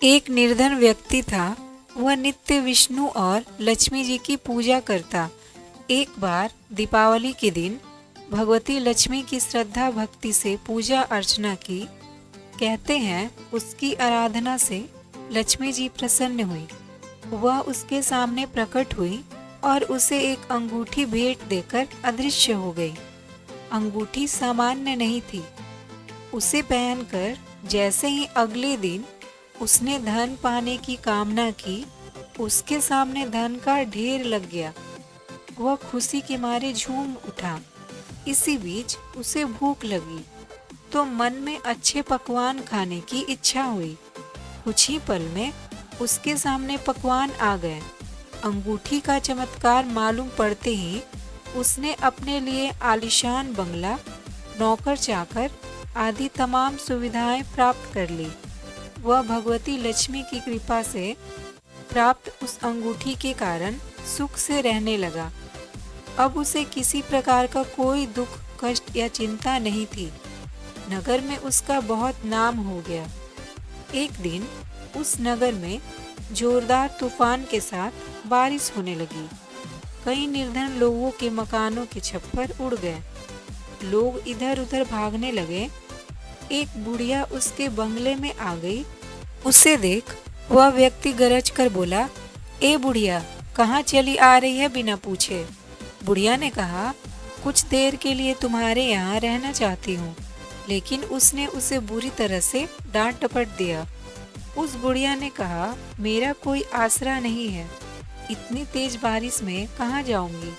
एक निर्धन व्यक्ति था। वह नित्य विष्णु और लक्ष्मी जी की पूजा करता। एक बार दीपावली के दिन भगवती लक्ष्मी की श्रद्धा भक्ति से पूजा अर्चना की। कहते हैं उसकी आराधना से लक्ष्मी जी प्रसन्न हुई। वह उसके सामने प्रकट हुई और उसे एक अंगूठी भेंट देकर अदृश्य हो गई। अंगूठी सामान्य नहीं थी। उसे पहनकर जैसे ही अगले दिन उसने धन पाने की कामना की, उसके सामने धन का ढेर लग गया। वह खुशी के मारे झूम उठा। इसी बीच उसे भूख लगी तो मन में अच्छे पकवान खाने की इच्छा हुई। कुछ ही पल में उसके सामने पकवान आ गए। अंगूठी का चमत्कार मालूम पड़ते ही उसने अपने लिए आलीशान बंगला, नौकर चाकर आदि तमाम सुविधाएं प्राप्त कर ली। वह भगवती लक्ष्मी की कृपा से प्राप्त उस अंगूठी के कारण सुख से रहने लगा। अब उसे किसी प्रकार का कोई दुख, कष्ट या चिंता नहीं थी। नगर में उसका बहुत नाम हो गया। एक दिन उस नगर में जोरदार तूफान के साथ बारिश होने लगी। कई निर्धन लोगों के मकानों के छप्पर उड़ गए। लोग इधर उधर भागने लगे। एक बुढ़िया उसके बंगले में आ गई। उसे देख वह व्यक्ति गरज कर बोला, ए बुढ़िया, कहाँ चली आ रही है बिना पूछे? बुढ़िया ने कहा, कुछ देर के लिए तुम्हारे यहाँ रहना चाहती हूँ। लेकिन उसने उसे बुरी तरह से डांट डपट दिया। उस बुढ़िया ने कहा, मेरा कोई आसरा नहीं है, इतनी तेज बारिश में कहाँ जाऊंगी?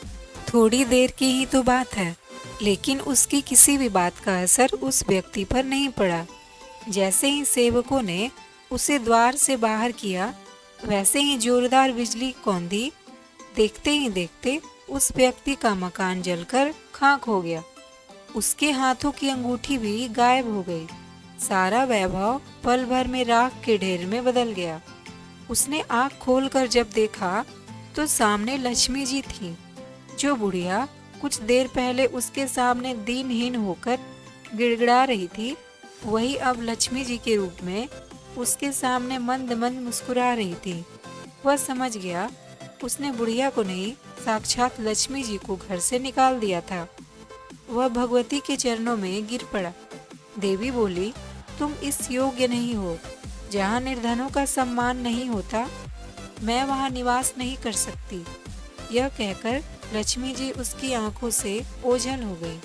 थोड़ी देर की ही तो बात है। लेकिन उसकी किसी भी बात का असर उस व्यक्ति पर नहीं पड़ा। जैसे ही सेवकों ने उसे द्वार से बाहर किया, वैसे ही जोरदार बिजली कौंधी। देखते ही देखते उस व्यक्ति का मकान जलकर खाक हो गया। उसके हाथों की अंगूठी भी गायब हो गई। सारा वैभव पल भर में राख के ढेर में बदल गया। उसने आँख खोलकर जब देखा तो सामने लक्ष्मी जी थी। जो बुढ़िया कुछ देर पहले उसके सामने दीनहीन होकर गिड़गिड़ा रही थी, वही अब लक्ष्मी जी के रूप में उसके सामने मंद मंद मुस्कुरा रही थी। वह समझ गया उसने बुढ़िया को नहीं, साक्षात लक्ष्मी जी को घर से निकाल दिया था। वह भगवती के चरणों में गिर पड़ा। देवी बोली, तुम इस योग्य नहीं हो। जहाँ निर्धनों का सम्मान नहीं होता, मैं वहाँ निवास नहीं कर सकती। यह कहकर लक्ष्मी जी उसकी आंखों से ओझल हो गई।